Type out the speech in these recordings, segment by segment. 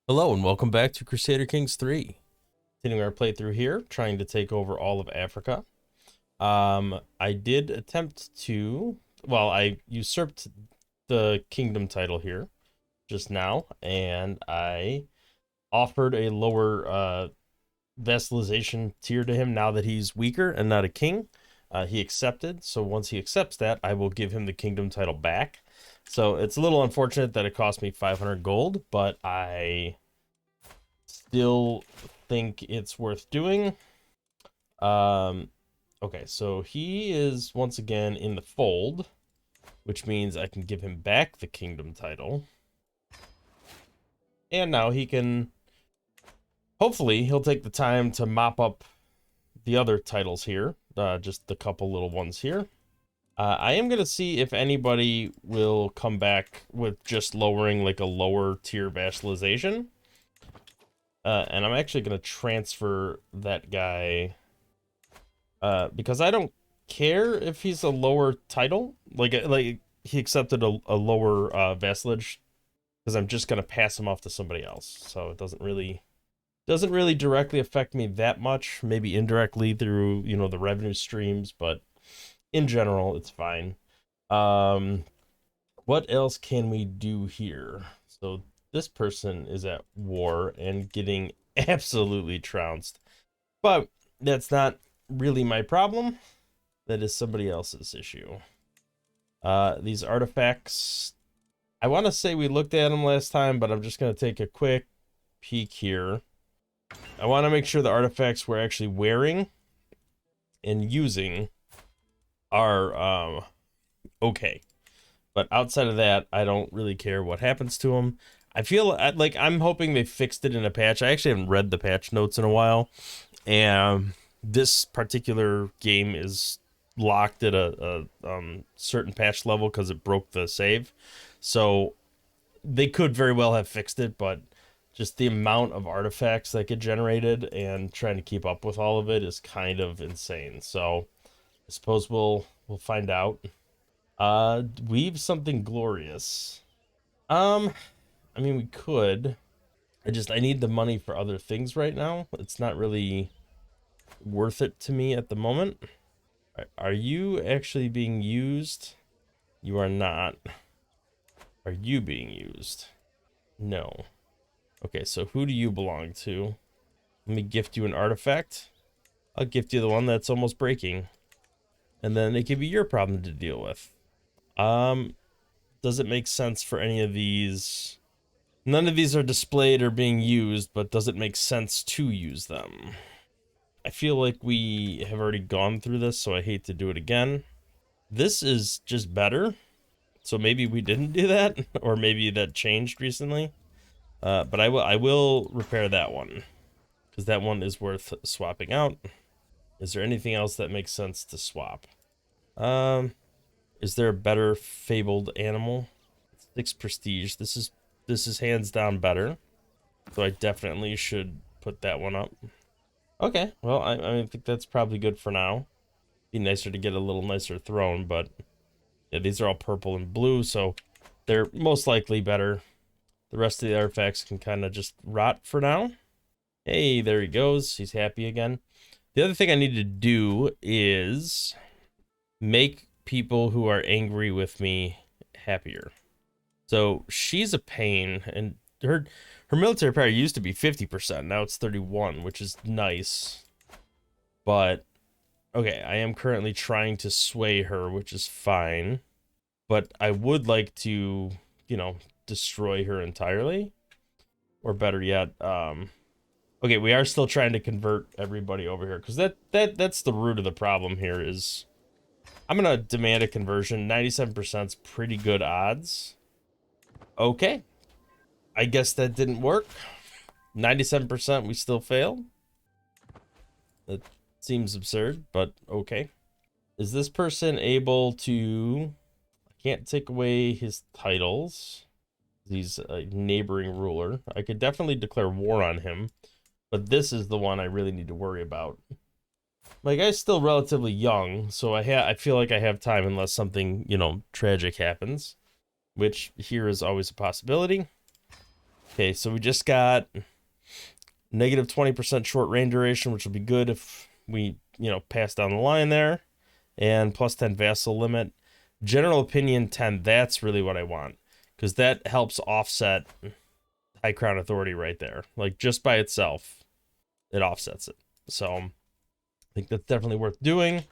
Hello and welcome back to Crusader Kings 3. Continuing our playthrough here, trying to take over all of Africa. I did attempt to, well, I usurped the kingdom title here just now, and I offered a lower vassalization tier to him now that he's weaker and not a king. He accepted, so once he accepts that, I will give him the kingdom title back. So it's a little unfortunate that it cost me 500 gold, but I still think it's worth doing. Okay, so he is once again in the fold, which means I can give him back the kingdom title. And now he can, hopefully, he'll take the time to mop up the other titles here, just the couple little ones here. I am going to see if anybody will come back with just lowering like a lower tier vassalization. And I'm actually going to transfer that guy because I don't care if he's a lower title. Like he accepted a lower vassalage because I'm just going to pass him off to somebody else. So it doesn't really directly affect me that much. Maybe indirectly through, you know, the revenue streams, but in general, it's fine. What else can we do here? So this person is at war and getting absolutely trounced. But that's not really my problem. That is somebody else's issue. These artifacts, I want to say we looked at them last time, but I'm just going to take a quick peek here. I want to make sure the artifacts we're actually wearing and using are okay. But outside of that, I don't really care what happens to them. I feel like I'm hoping they fixed it in a patch. I actually haven't read the patch notes in a while. And this particular game is locked at a certain patch level because it broke the save. So they could very well have fixed it, but just the amount of artifacts that get generated and trying to keep up with all of it is kind of insane. So I suppose we'll find out. Weave something glorious. I mean, we could. I need the money for other things right now. It's not really worth it to me at the moment. Are you actually being used? You are not. Are you being used? No. Okay, so who do you belong to? Let me gift you an artifact. I'll gift you the one that's almost breaking. And then it could be your problem to deal with. Does it make sense for any of these? None of these are displayed or being used, but does it make sense to use them? I feel like we have already gone through this, so I hate to do it again. This is just better. So maybe we didn't do that, or maybe that changed recently. But I will repair that one, because that one is worth swapping out. Is there anything else that makes sense to swap? Is there a better fabled animal? 6 prestige. This is hands down better. So I definitely should put that one up. Okay, well, I think that's probably good for now. Be nicer to get a little nicer throne, but yeah, these are all purple and blue, so they're most likely better. The rest of the artifacts can kind of just rot for now. Hey, there he goes. He's happy again. The other thing I need to do is make people who are angry with me happier. So she's a pain, and her military power used to be 50%. Now it's 31, which is nice. But okay, I am currently trying to sway her, which is fine. But I would like to, you know, destroy her entirely. Or better yet, okay, we are still trying to convert everybody over here, because that's the root of the problem here. Is I'm gonna demand a conversion. 97% is pretty good odds. Okay, I guess that didn't work. 97% we still failed. That seems absurd, but okay. Is this person able to... I can't take away his titles. He's a neighboring ruler. I could definitely declare war on him, but this is the one I really need to worry about. My guy's still relatively young, so I feel like I have time unless something, you know, tragic happens, which here is always a possibility. Okay, so we just got negative 20% short range duration, which will be good if we, pass down the line there. And plus 10 vassal limit. General opinion 10, that's really what I want. Because that helps offset High Crown Authority right there. Like, just by itself, it offsets it. So, I think that's definitely worth doing.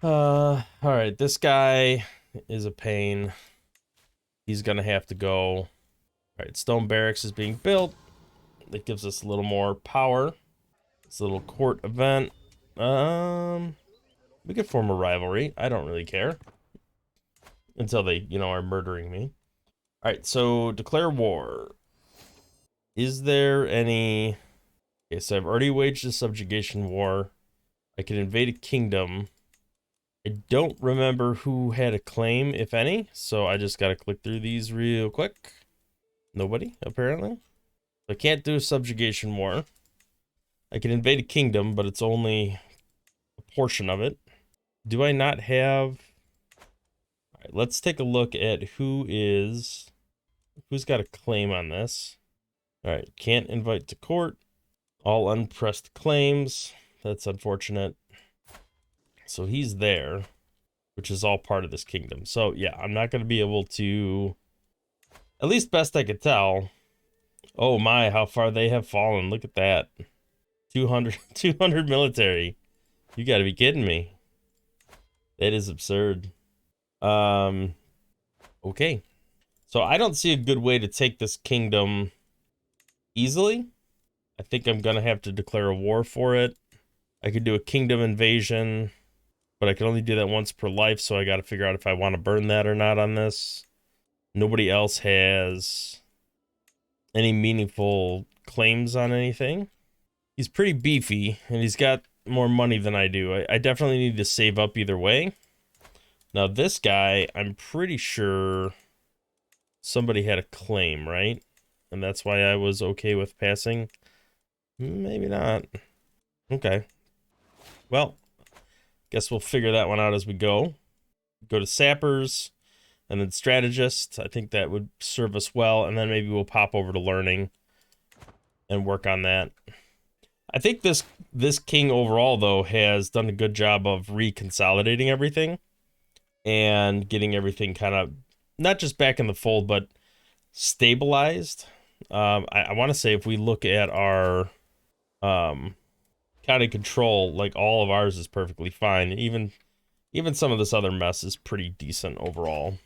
Alright, this guy is a pain. He's gonna have to go. Alright, Stone Barracks is being built. That gives us a little more power. It's a little court event. We could form a rivalry. I don't really care. Until they, are murdering me. Alright, so declare war. Is there any... Okay, so I've already waged a subjugation war. I can invade a kingdom. I don't remember who had a claim, if any, so I just gotta click through these real quick. Nobody, apparently. I can't do a subjugation war. I can invade a kingdom, but it's only a portion of it. Do I not have... Alright, let's take a look at who's got a claim on this. Alright, can't invite to court. All unpressed claims. That's unfortunate. So he's there, which is all part of this kingdom. So yeah, I'm not going to be able to, at least best I could tell. Oh my, how far they have fallen. Look at that. 200 military. You got to be kidding me. That is absurd. Okay. So I don't see a good way to take this kingdom easily. I think I'm going to have to declare a war for it. I could do a kingdom invasion, but I can only do that once per life, so I got to figure out if I want to burn that or not on this. Nobody else has any meaningful claims on anything. He's pretty beefy, and he's got more money than I do. I definitely need to save up either way. Now, this guy, I'm pretty sure somebody had a claim, right? And that's why I was okay with passing. Maybe not. Okay. Well, guess we'll figure that one out as we go. Go to Sappers, and then Strategist. I think that would serve us well, and then maybe we'll pop over to Learning and work on that. I think this king overall, though, has done a good job of reconsolidating everything and getting everything kind of not just back in the fold, but stabilized. I want to say if we look at our county control, like all of ours is perfectly fine. Even some of this other mess is pretty decent overall.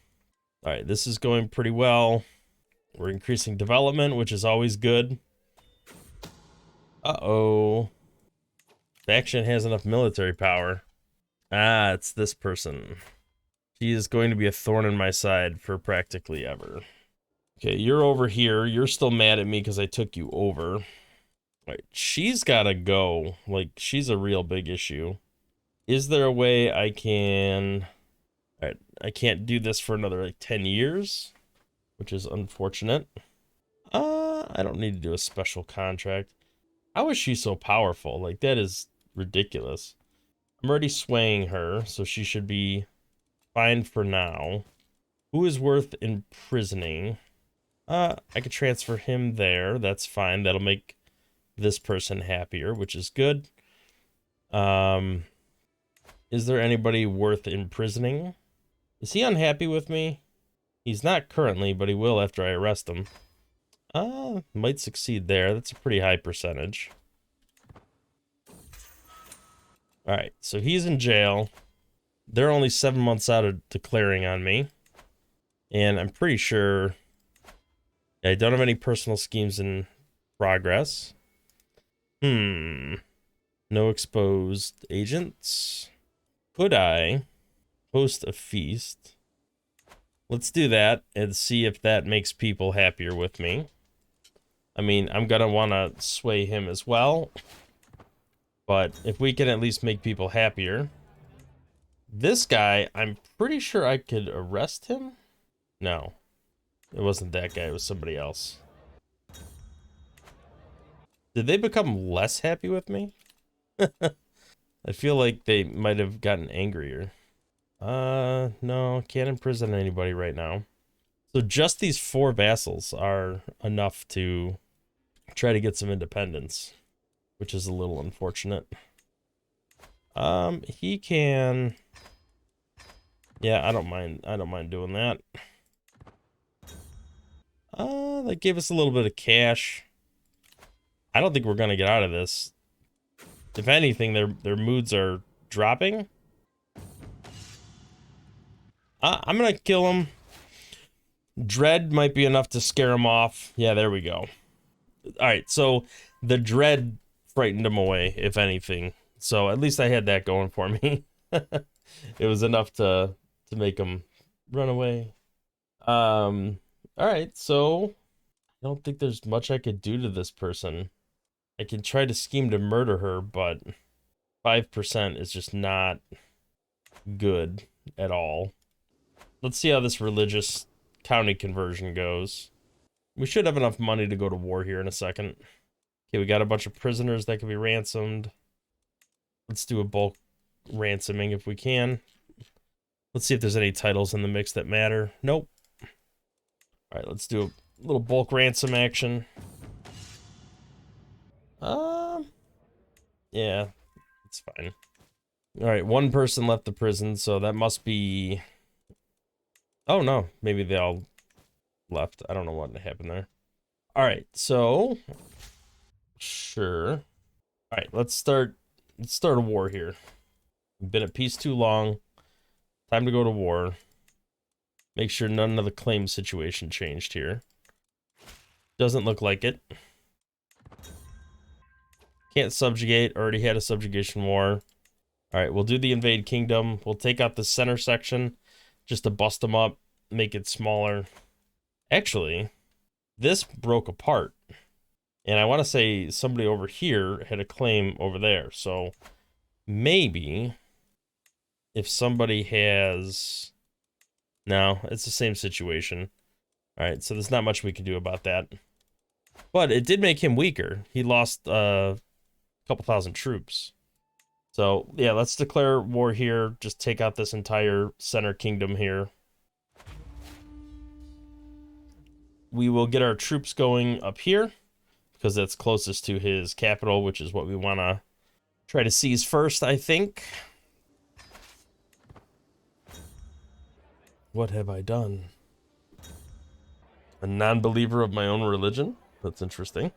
All right, this is going pretty well. We're increasing development, which is always good. Uh-oh. Faction has enough military power. Ah, it's this person. She is going to be a thorn in my side for practically ever. Okay, you're over here. You're still mad at me because I took you over. All right, she's got to go. Like, she's a real big issue. Is there a way I can... All right, I can't do this for another, like, 10 years, which is unfortunate. I don't need to do a special contract. How is she so powerful? Like, that is ridiculous. I'm already swaying her, so she should be fine for now. Who is worth imprisoning? I could transfer him there. That's fine. That'll make this person happier, which is good. Is there anybody worth imprisoning? Is he unhappy with me? He's not currently, but he will after I arrest him. Might succeed there. That's a pretty high percentage. Alright, so he's in jail. They're only 7 months out of declaring on me. And I'm pretty sure I don't have any personal schemes in progress. No exposed agents. Could I host a feast? Let's do that and see if that makes people happier with me. I mean, I'm gonna want to sway him as well. But if we can at least make people happier. This guy, I'm pretty sure I could arrest him. No, it wasn't that guy. It was somebody else. Did they become less happy with me? I feel like they might have gotten angrier. No, can't imprison anybody right now. So just these 4 vassals are enough to try to get some independence, which is a little unfortunate. He can... Yeah, I don't mind doing that. That gave us a little bit of cash. I don't think we're gonna get out of this. If anything, their moods are dropping. I'm gonna kill him. Dread might be enough to scare him off. Yeah, there we go. Alright, so the dread frightened him away, if anything. So at least I had that going for me. It was enough to make him run away. Alright, so I don't think there's much I could do to this person. I can try to scheme to murder her, but 5% is just not good at all. Let's see how this religious county conversion goes. We should have enough money to go to war here in a second. Okay, we got a bunch of prisoners that can be ransomed. Let's do a bulk ransoming if we can. Let's see if there's any titles in the mix that matter. Nope. All right, let's do a little bulk ransom action. Yeah, it's fine. All right, 1 person left the prison, so that must be... Oh, no, maybe they all left. I don't know what happened there. All right, so... Sure. All right, let's start a war here. We've been at peace too long. Time to go to war. Make sure none of the claim situation changed here. Doesn't look like it. Can't subjugate. Already had a subjugation war. All right, we'll do the invade kingdom. We'll take out the center section just to bust them up, make it smaller. Actually, this broke apart. And I want to say somebody over here had a claim over there. So maybe if somebody has... No, it's the same situation. All right, so there's not much we can do about that. But it did make him weaker. He lost a couple thousand troops. So, yeah, let's declare war here. Just take out this entire center kingdom here. We will get our troops going up here, because that's closest to his capital, which is what we want to try to seize first, I think. What have I done? A non-believer of my own religion? That's interesting.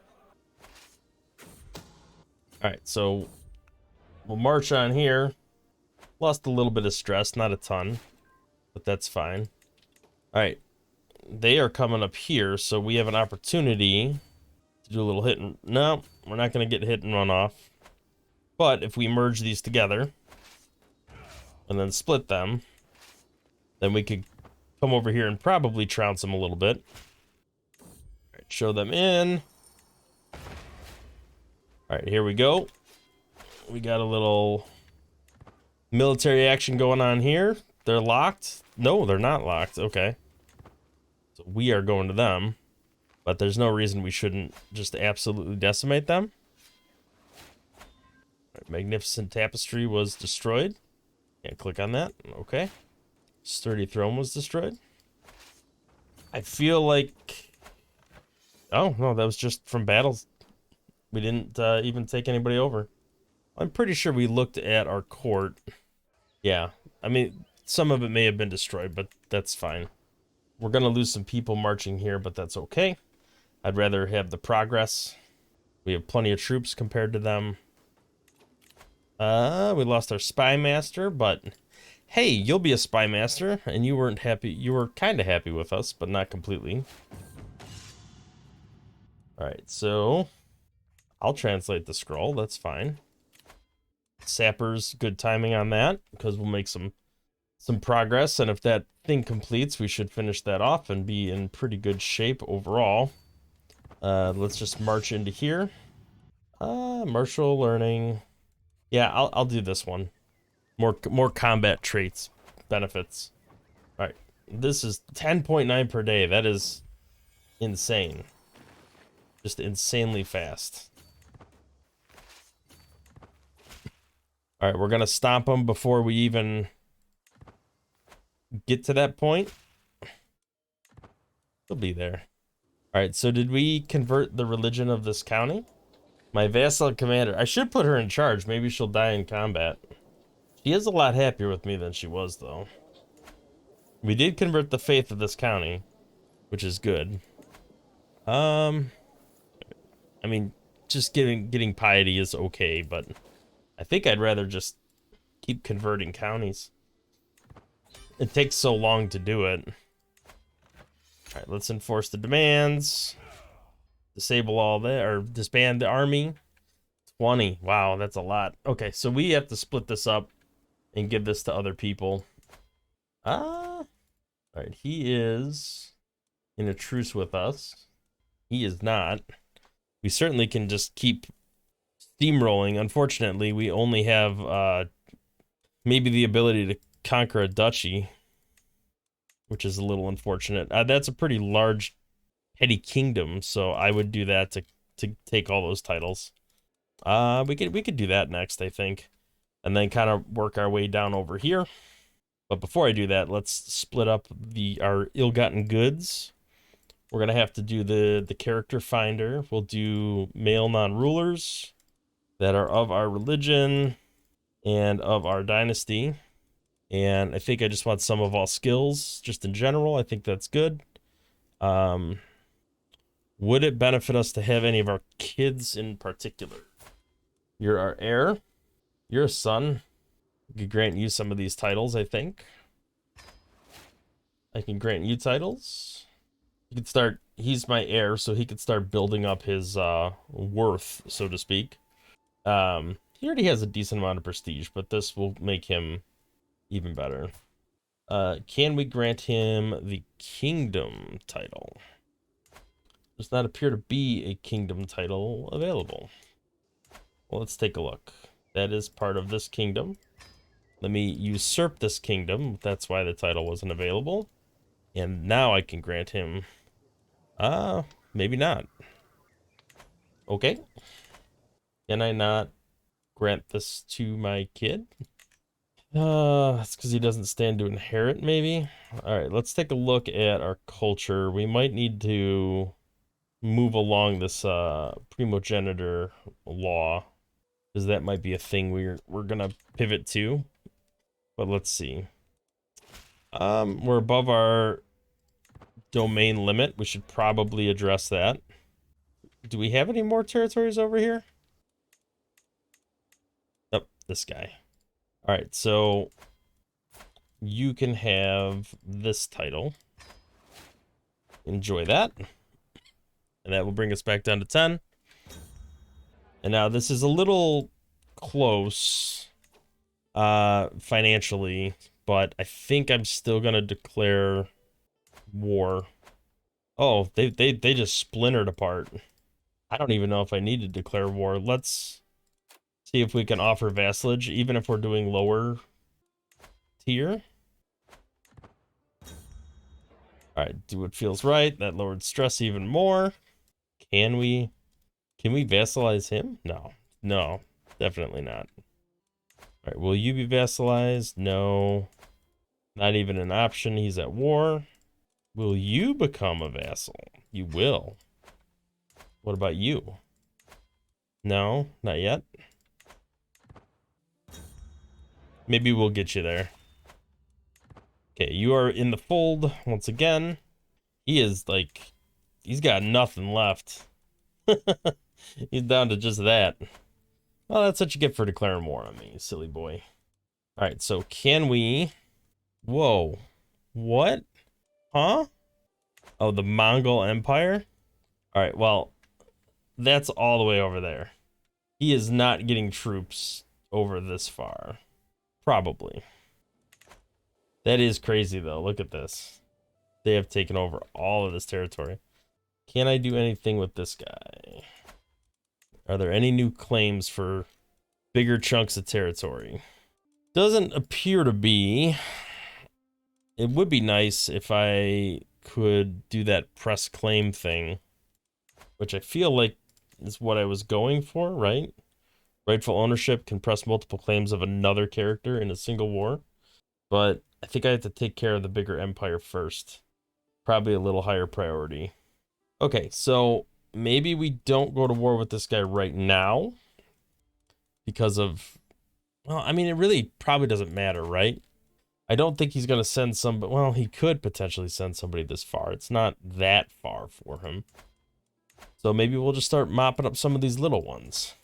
Alright, so we'll march on here. Lost a little bit of stress, not a ton, but that's fine. Alright, they are coming up here, so we have an opportunity to do a little hit and... No, we're not going to get hit and run off. But if we merge these together and then split them, then we could come over here and probably trounce them a little bit. All right, show them in. All right, here we go. We got a little military action going on here. They're locked. No, they're not locked. Okay. So we are going to them, but there's no reason we shouldn't just absolutely decimate them. All right, Magnificent Tapestry was destroyed. Can't click on that. Okay. Sturdy Throne was destroyed. I feel like... Oh, no, that was just from battles. We didn't even take anybody over. I'm pretty sure we looked at our court. Yeah, I mean, some of it may have been destroyed, but that's fine. We're going to lose some people marching here, but that's okay. I'd rather have the progress. We have plenty of troops compared to them. We lost our spy master, but hey, you'll be a spy master, and you weren't happy. You were kind of happy with us, but not completely. All right, so I'll translate the scroll. That's fine. Sappers, good timing on that, because we'll make some progress, and if that thing completes, we should finish that off and be in pretty good shape overall. Let's just march into here. Martial learning. Yeah, I'll do this one. More combat traits, benefits. All right, this is 10.9 per day. That is insane. Just insanely fast. All right, we're gonna stomp them before we even get to that point. She'll be there. All right, so did we convert the religion of this county? My vassal commander. I should put her in charge. Maybe she'll die in combat. She is a lot happier with me than she was, though. We did convert the faith of this county, which is good. I mean, just getting piety is okay, but I think I'd rather just keep converting counties. It takes so long to do it. All right, let's enforce the demands. Disable all that, or disband the army. 20. Wow, that's a lot. Okay, so we have to split this up and give this to other people. All right, he is in a truce with us. He is not. We certainly can just keep steamrolling. Unfortunately, we only have maybe the ability to conquer a duchy, which is a little unfortunate. That's a pretty large petty kingdom, so I would do that to take all those titles. We could do that next, I think, and then kind of work our way down over here. But before I do that, let's split up our ill-gotten goods. We're gonna have to do the character finder. We'll do male non-rulers that are of our religion and of our dynasty. And I think I just want some of all skills, just in general. I think that's good. Would it benefit us to have any of our kids in particular? You're our heir. You're a son. I could grant you some of these titles, I think. I can grant you titles. He could start, he's my heir, so he could start building up his worth, so to speak. He already has a decent amount of prestige, but this will make him even better. Can we grant him the kingdom title? Does not appear to be a kingdom title available. Well, let's take a look. That is part of this kingdom. Let me usurp this kingdom. That's why the title wasn't available. And now I can grant him... maybe not. Okay. Can I not grant this to my kid? That's because he doesn't stand to inherit, maybe? Alright, let's take a look at our culture. We might need to move along this primogenitor law, because that might be a thing we're gonna pivot to. But let's see. We're above our domain limit. We should probably address that. Do we have any more territories over here? Oh, this guy. All right, so you can have this title. Enjoy that. And that will bring us back down to 10. And now this is a little close financially, but I think I'm still gonna declare war. Oh, they just splintered apart. I don't even know if I need to declare war. Let's see if we can offer vassalage, even if we're doing lower tier. All right, do what feels right. That lowered stress even more. Can we vassalize him? No, definitely not. All right, will you be vassalized? No, not even an option. He's at war. Will you become a vassal? You will. What about you? No, not yet. Maybe we'll get you there. Okay, you are in the fold once again. He is like, he's got nothing left. He's down to just that. Well, that's what you get for declaring war on me, silly boy. All right, so can we... Whoa. What? Huh? Oh, the Mongol Empire? All right, well, that's all the way over there. He is not getting troops over this far. Probably. That is crazy, though. Look at this. They have taken over all of this territory. Can I do anything with this guy? Are there any new claims for bigger chunks of territory? Doesn't appear to be. It would be nice if I could do that press claim thing, which I feel like is what I was going for, right? Rightful ownership can press multiple claims of another character in a single war. But I think I have to take care of the bigger empire first. Probably a little higher priority. Okay, so maybe we don't go to war with this guy right now because of, well, I mean, it really probably doesn't matter, right? I don't think he's going to send somebody, well, he could potentially send somebody this far. It's not that far for him. So maybe we'll just start mopping up some of these little ones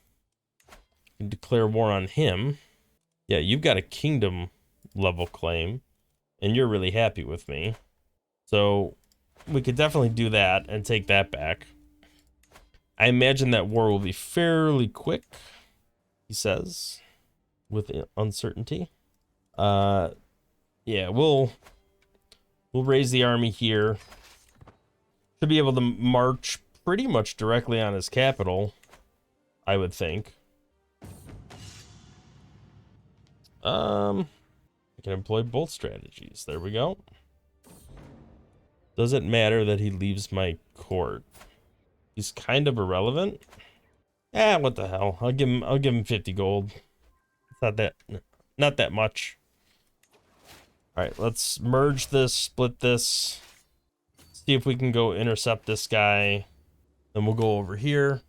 and declare war on him. Yeah, you've got a kingdom level claim, and you're really happy with me. So we could definitely do that and take that back. I imagine that war will be fairly quick, he says, with uncertainty. Yeah, we'll raise the army here. Should be able to march pretty much directly on his capital, I would think. I can employ both strategies. There we go. Does it matter that he leaves my court? He's kind of irrelevant. What the hell? I'll give him 50 gold. It's not that much. All right, let's merge this, split this. See if we can go intercept this guy. Then we'll go over here.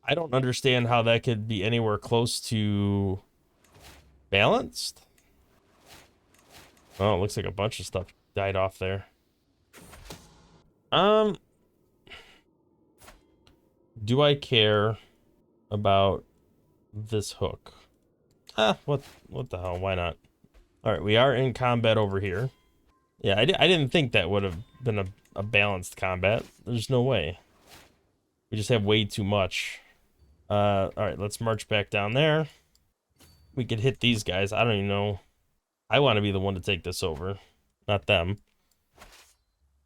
I don't understand how that could be anywhere close to balanced. Oh, it looks like a bunch of stuff died off there. Do I care about this hook? What the hell? Why not? All right, we are in combat over here. Yeah, I didn't think that would have been a balanced combat. There's no way. We just have way too much. All right, let's march back down there. We could hit these guys. I don't even know. I want to be the one to take this over, not them.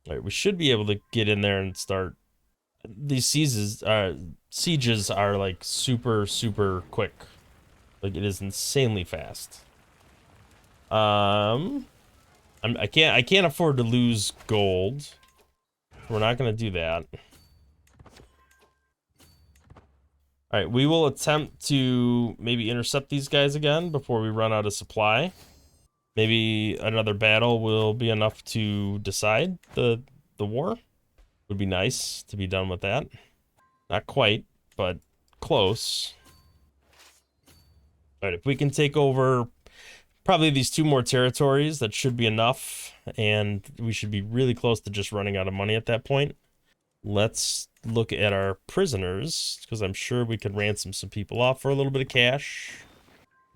All right, we should be able to get in there and start. These sieges are like super quick. Like, it is insanely fast. I can't afford to lose gold. We're not gonna do that. All right, we will attempt to maybe intercept these guys again before we run out of supply. Maybe another battle will be enough to decide the war. Would be nice to be done with that. Not quite, but close. All right, if we can take over probably these 2 more territories, that should be enough, and we should be really close to just running out of money at that point. Let's look at our prisoners, because I'm sure we could ransom some people off for a little bit of cash.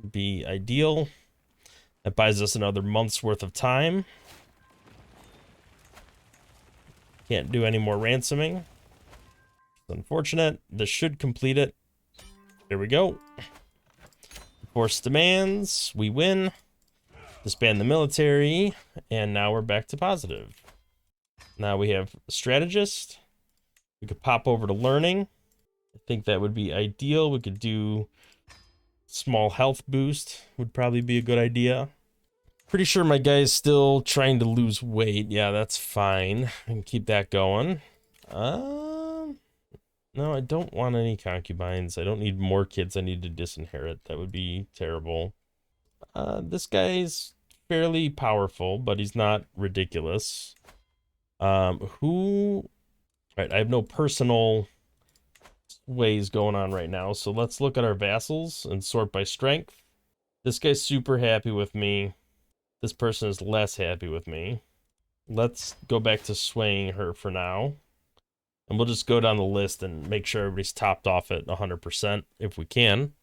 Would be ideal. That buys us another month's worth of time. Can't do any more ransoming. It's unfortunate. This should complete it. There we go. Force demands. We win. Disband the military. And now we're back to positive. Now we have a strategist. We could pop over to learning. I think that would be ideal. We could do small health boost. Would probably be a good idea. Pretty sure my guy's still trying to lose weight. Yeah, that's fine. I can keep that going. No, I don't want any concubines. I don't need more kids I need to disinherit. That would be terrible. This guy's fairly powerful, but he's not ridiculous. Right, I have no personal ways going on right now, so let's look at our vassals and sort by strength. This guy's super happy with me. This person is less happy with me. Let's go back to swaying her for now. And we'll just go down the list and make sure everybody's topped off at 100% if we can.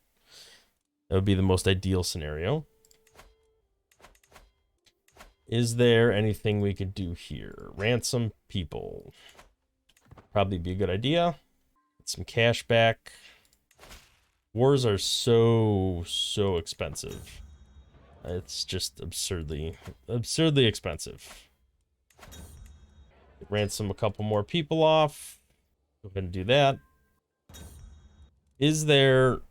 That would be the most ideal scenario. Is there anything we could do here? Ransom people. Probably be a good idea. Get some cash back. Wars are so expensive. It's just absurdly expensive. Ransom a couple more people off. Go ahead and do that. Is there...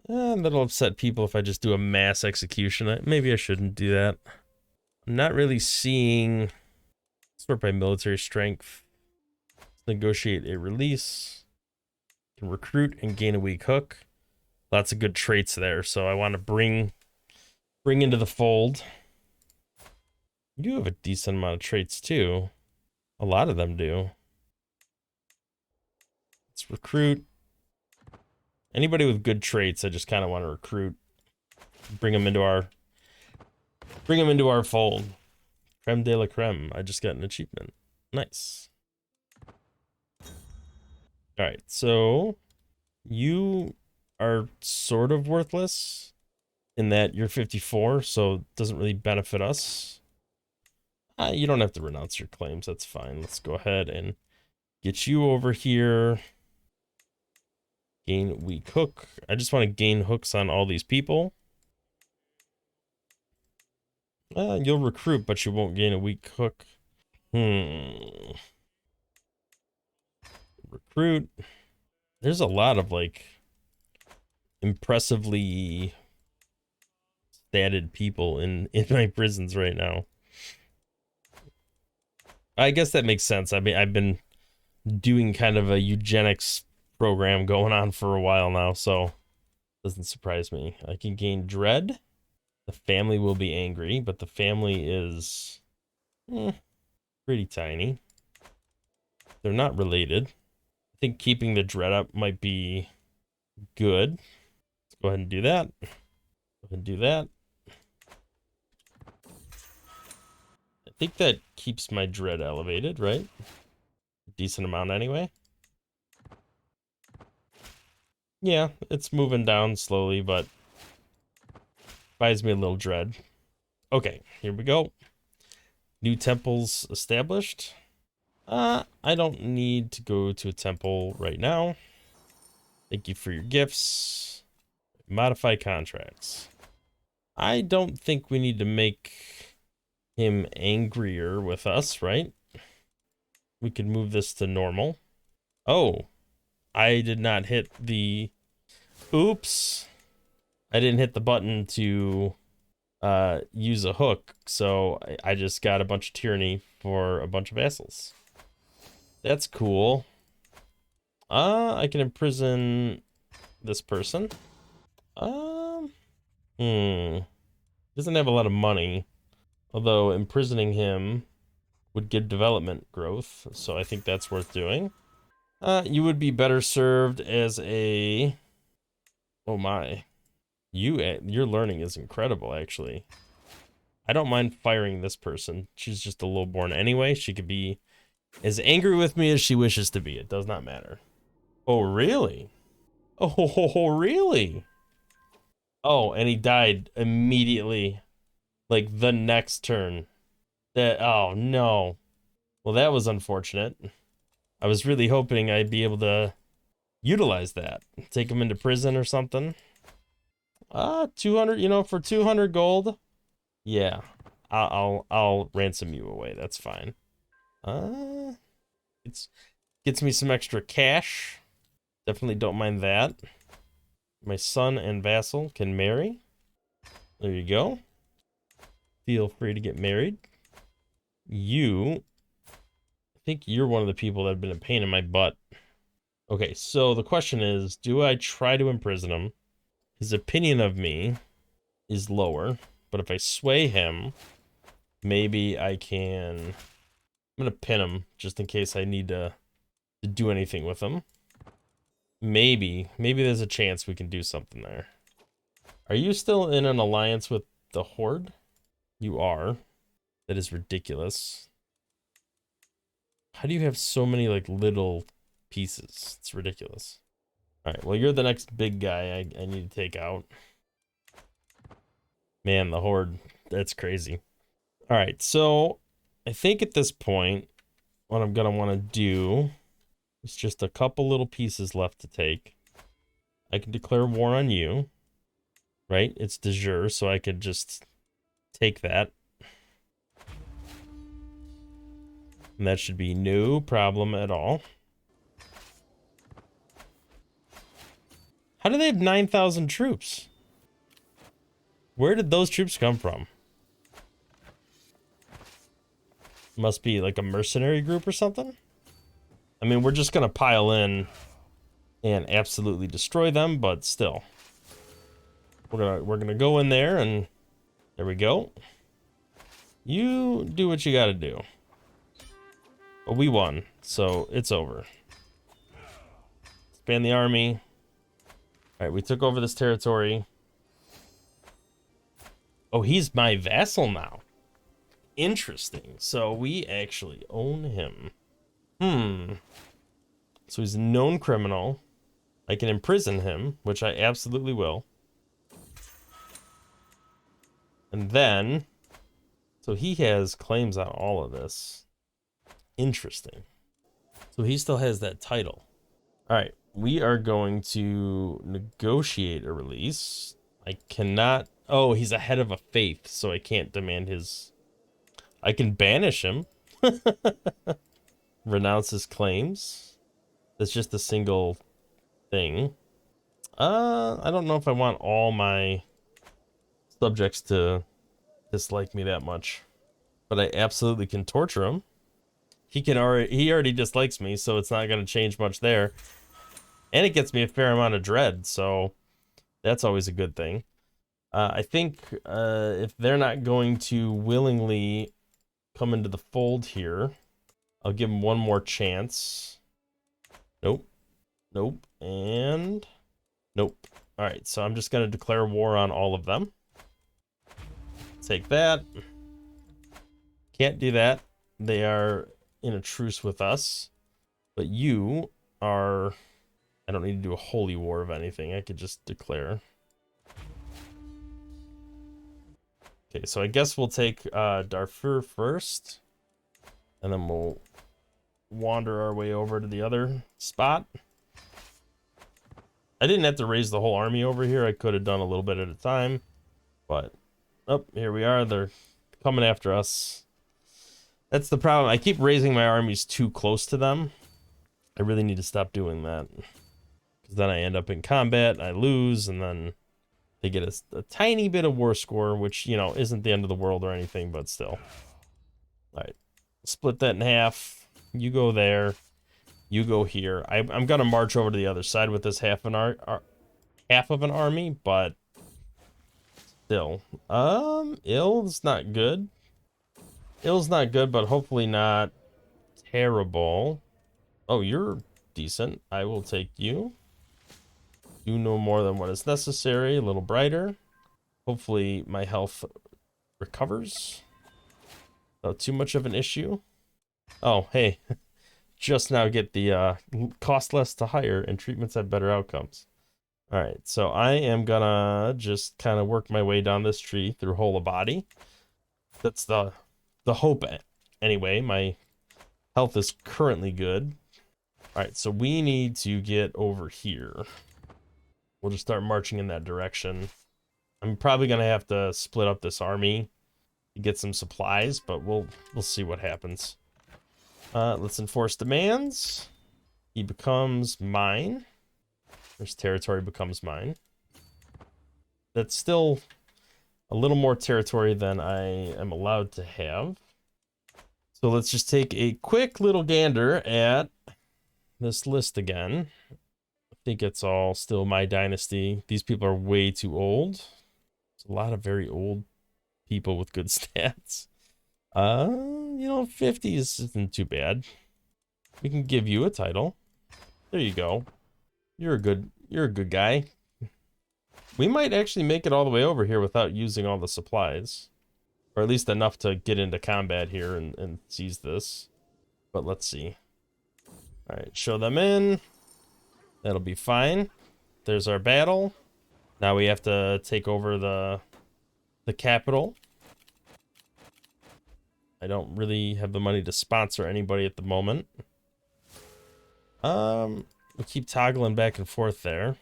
that'll upset people if I just do a mass execution. Maybe I shouldn't do that. I'm not really seeing... Sort by military strength. Negotiate a release. Can recruit and gain a weak hook. Lots of good traits there, so I want to bring into the fold. You have a decent amount of traits too. A lot of them do. Let's recruit. Anybody with good traits, I just kind of want to recruit. Bring them into our fold. Creme de la creme. I just got an achievement. Nice. All right, so you are sort of worthless in that you're 54, so it doesn't really benefit us. You don't have to renounce your claims. That's fine. Let's go ahead and get you over here. Gain weak hook. I just want to gain hooks on all these people. You'll recruit, but you won't gain a weak hook. Recruit. There's a lot of, like, impressively statted people in my prisons right now. I guess that makes sense. I mean, I've been doing kind of a eugenics program going on for a while now, so doesn't surprise me. I can gain dread. The family will be angry, but the family is pretty tiny. They're not related. I think keeping the dread up might be good. Let's go ahead and do that. Go ahead and do that. I think that keeps my dread elevated, right? Decent amount anyway. Yeah, it's moving down slowly, but buys me a little dread. Okay, here we go. New temples established. I don't need to go to a temple right now. Thank you for your gifts. Modify contracts. I don't think we need to make him angrier with us, right? We could move this to normal. Oh, I did not hit the... Oops. I didn't hit the button to use a hook, so I just got a bunch of tyranny for a bunch of vassals. That's cool. I can imprison this person. Doesn't have a lot of money, although imprisoning him would give development growth, so I think that's worth doing. You would be better served as a... Oh my. Your learning is incredible, actually. I don't mind firing this person. She's just a lowborn anyway. She could be as angry with me as she wishes to be. It does not matter. Oh, really? Oh, really? Oh, and he died immediately. Like, the next turn. Oh, no. Well, that was unfortunate. I was really hoping I'd be able to utilize that. Take him into prison or something. 200, for 200 gold. Yeah. I'll ransom you away. That's fine. It gets me some extra cash. Definitely don't mind that. My son and vassal can marry. There you go. Feel free to get married. I think you're one of the people that have been a pain in my butt. Okay, so the question is, do I try to imprison him? His opinion of me is lower, but if I sway him, maybe I can... I'm gonna pin him just in case I need to do anything with him. Maybe there's a chance we can do something there. Are you still in an alliance with the Horde? You are. That is ridiculous. How do you have so many, like, little pieces? It's ridiculous. Alright, well, you're the next big guy I need to take out. Man, the Horde. That's crazy. Alright, so I think at this point, what I'm gonna want to do is just a couple little pieces left to take. I can declare war on you. Right? It's de jure, so I could just take that. And that should be no problem at all. How do they have 9,000 troops? Where did those troops come from? Must be like a mercenary group or something? I mean, we're just gonna pile in and absolutely destroy them, but still. We're gonna go in there and there we go. You do what you gotta do. But we won, so it's over. Expand the army. All right, we took over this territory. Oh, he's my vassal now. Interesting. So we actually own him. So he's a known criminal. I can imprison him, which I absolutely will. And then, so he has claims on all of this. Interesting. So he still has that title. All right, we are going to negotiate a release. I cannot. Oh, he's a head of a faith, so I can't demand his. I can banish him. Renounce his claims. That's just a single thing. I don't know if I want all my subjects to dislike me that much, but I absolutely can torture him. He already dislikes me, so it's not going to change much there. And it gets me a fair amount of dread, so that's always a good thing. I think if they're not going to willingly come into the fold here, I'll give them one more chance. Nope. Nope. And nope. All right, so I'm just going to declare war on all of them. Take that. Can't do that. They are in a truce with us. But you are... I don't need to do a holy war of anything. I could just declare. Okay, so I guess we'll take Darfur first. And then we'll wander our way over to the other spot. I didn't have to raise the whole army over here. I could have done a little bit at a time. But, oh, here we are. They're coming after us. That's the problem. I keep raising my armies too close to them. I really need to stop doing that. Because then I end up in combat, I lose, and then they get a tiny bit of war score, which, you know, isn't the end of the world or anything, but still. Alright. Split that in half. You go there. You go here. I'm going to march over to the other side with this half of an army, but still. Ill's not good. Ill's not good, but hopefully not terrible. Oh, you're decent. I will take you. Do no more than what is necessary. A little brighter. Hopefully my health recovers. Not too much of an issue. Oh, hey. Just now get the cost less to hire and treatments have better outcomes. Alright, so I am gonna just kind of work my way down this tree through whole of body. That's the hope anyway. My health is currently good. Alright, so we need to get over here. We'll just start marching in that direction. I'm probably gonna have to split up this army to get some supplies, but we'll see what happens. Let's enforce demands. He becomes mine. This territory becomes mine. That's still a little more territory than I am allowed to have. So let's just take a quick little gander at this list again. I think it's all still my dynasty. These people are way too old. There's a lot of very old people with good stats. You know, 50s isn't too bad. We can give you a title. There you go. You're a good guy. We might actually make it all the way over here without using all the supplies. Or at least enough to get into combat here and seize this. But let's see. Alright, show them in. That'll be fine. There's our battle. Now we have to take over the capital. I don't really have the money to sponsor anybody at the moment. We'll keep toggling back and forth there.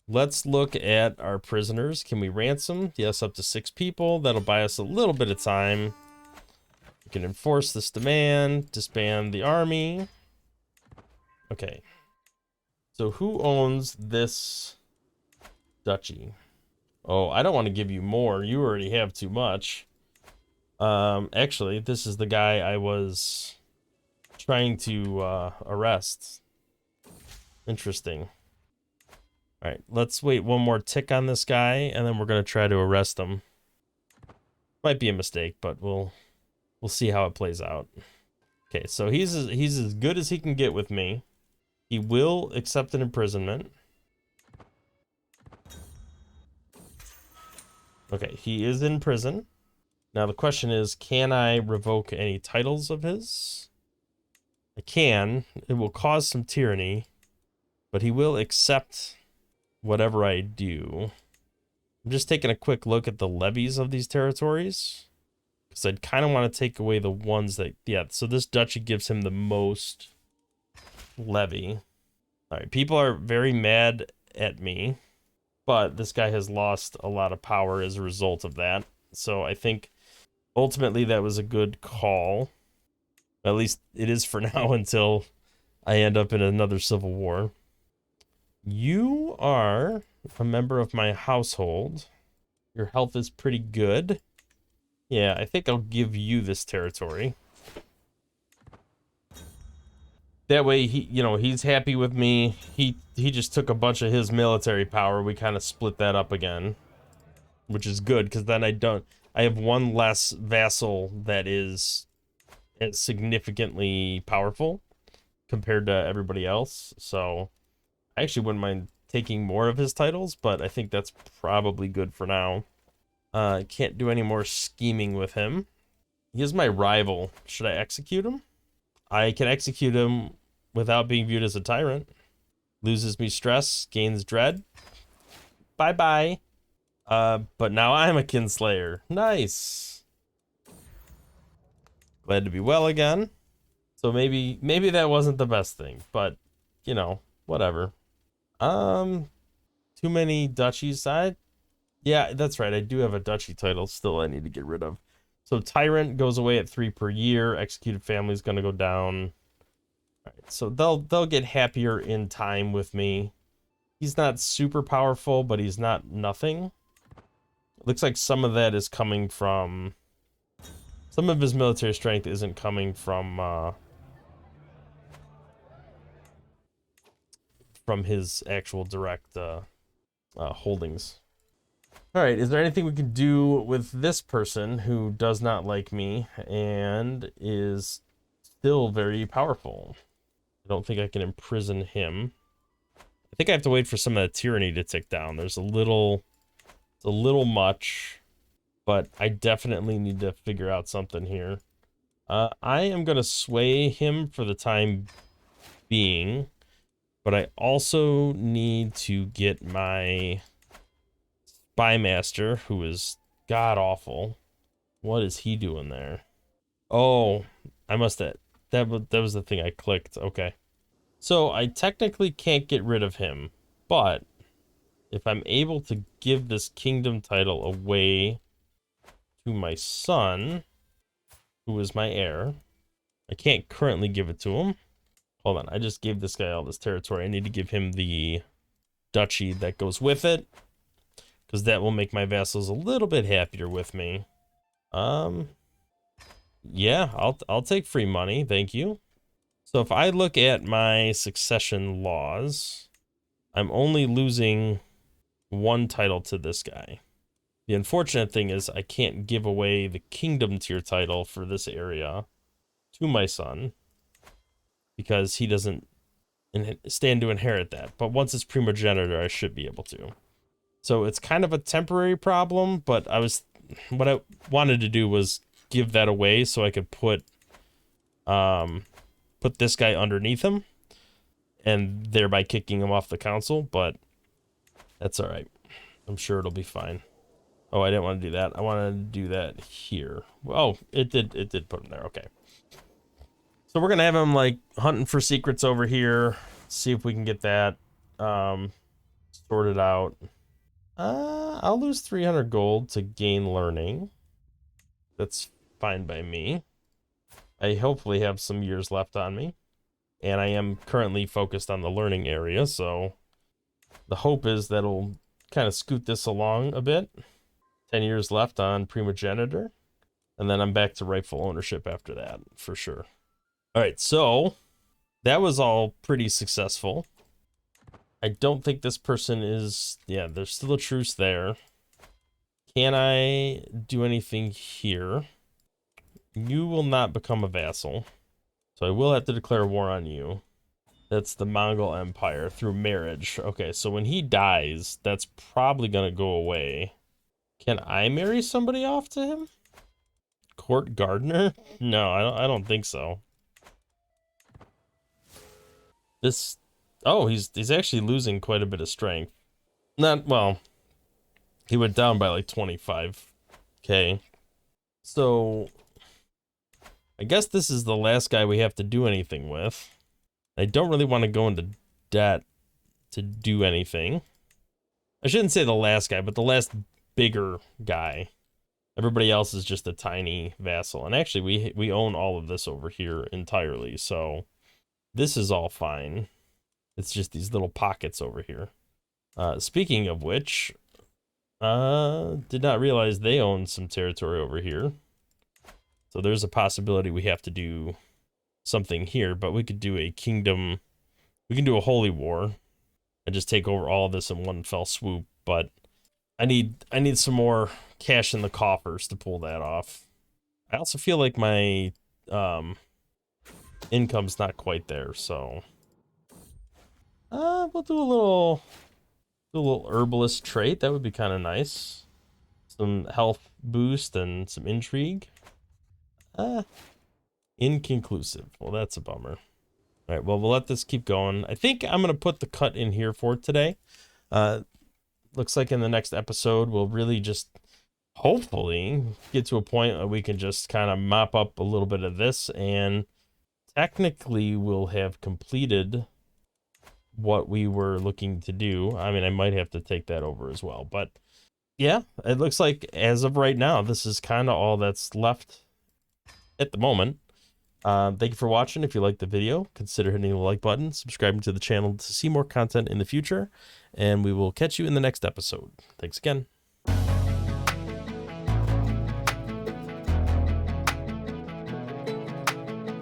Let's look at our prisoners. Can we ransom? Yes, up to 6 people. That'll buy us a little bit of time. We can enforce this demand. Disband the army. Okay. So who owns this duchy? Oh, I don't want to give you more. You already have too much. Actually, this is the guy I was trying to arrest. Interesting. Alright, let's wait one more tick on this guy, and then we're going to try to arrest him. Might be a mistake, but we'll see how it plays out. Okay, so he's as good as he can get with me. He will accept an imprisonment. Okay, he is in prison. Now the question is, can I revoke any titles of his? I can. It will cause some tyranny, but he will accept whatever I do. I'm just taking a quick look at the levies of these territories, because I'd kind of want to take away the ones that, yeah, so this duchy gives him the most levy. All right, people are very mad at me, but this guy has lost a lot of power as a result of that. So I think ultimately that was a good call. At least it is for now until I end up in another civil war. You are a member of my household. Your health is pretty good. Yeah, I think I'll give you this territory. That way he's happy with me. He just took a bunch of his military power. We kind of split that up again, which is good because then I have one less vassal that is significantly powerful compared to everybody else. So I actually wouldn't mind taking more of his titles, but I think that's probably good for now. Can't do any more scheming with him. He is my rival. Should I execute him? I can execute him without being viewed as a tyrant. Loses me stress, gains dread. Bye-bye. But now I'm a kinslayer. Nice. Glad to be well again. So maybe that wasn't the best thing, but whatever. Too many duchies. Yeah, that's right. I do have a duchy title still I need to get rid of. So tyrant goes away at 3 per year. Executed family is going to go down. All right, so they'll get happier in time with me. He's not super powerful, but he's not nothing. It looks like some of that is coming from some of his military strength isn't coming from his actual direct holdings. All right, is there anything we can do with this person who does not like me and is still very powerful? I don't think I can imprison him. I think I have to wait for some of that tyranny to tick down. It's a little much, but I definitely need to figure out something here. I am going to sway him for the time being, but I also need to get my spy master, who is god awful. What is he doing there? Oh, I must have. That was the thing I clicked. Okay. So I technically can't get rid of him, but if I'm able to give this kingdom title away to my son, who is my heir, I can't currently give it to him. Hold on, I just gave this guy all this territory. I need to give him the duchy that goes with it, because that will make my vassals a little bit happier with me. Yeah, I'll take free money, thank you. So if I look at my succession laws, I'm only losing one title to this guy. The unfortunate thing is I can't give away the kingdom tier title for this area to my son because he doesn't stand to inherit that. But once it's primogeniture, I should be able to. So it's kind of a temporary problem, but what I wanted to do was give that away so I could put this guy underneath him and thereby kicking him off the council, but that's all right. I'm sure it'll be fine. Oh, I didn't want to do that. I wanted to do that here. Oh, it did put him there. Okay. So we're going to have him like hunting for secrets over here. See if we can get that sorted out. I'll lose 300 gold to gain learning. That's fine by me. I hopefully have some years left on me. And I am currently focused on the learning area, so the hope is that it'll kind of scoot this along a bit. 10 years left on primogeniture. And then I'm back to rightful ownership after that, for sure. All right, so that was all pretty successful. I don't think this person is... Yeah, there's still a truce there. Can I do anything here? You will not become a vassal. So I will have to declare war on you. That's the Mongol Empire through marriage. Okay, so when he dies, that's probably gonna go away. Can I marry somebody off to him? Court gardener? No, I don't think so. This oh, he's actually losing quite a bit of strength. Not well, he went down by like 25k. So I guess this is the last guy we have to do anything with. I don't really want to go into debt to do anything. I shouldn't say the last guy, but the last bigger guy. Everybody else is just a tiny vassal. And actually, we own all of this over here entirely, so this is all fine. It's just these little pockets over here. Speaking of which, did not realize they own some territory over here. So there's a possibility we have to do something here, but we could do a kingdom. We can do a holy war and just take over all of this in one fell swoop, but I need some more cash in the coffers to pull that off. I also feel like my income's not quite there, so we'll do a little herbalist trait. That would be kind of nice. Some health boost and some intrigue. Inconclusive. Well, that's a bummer. All right, well, we'll let this keep going. I think I'm going to put the cut in here for today. Looks like in the next episode, we'll really just hopefully get to a point where we can just kind of mop up a little bit of this, and technically we'll have completed what we were looking to do. I mean, I might have to take that over as well, but yeah, it looks like as of right now, this is kind of all that's left at the moment. Thank you for watching. If you liked the video, consider hitting the like button, subscribing to the channel to see more content in the future, and we will catch you in the next episode. Thanks again.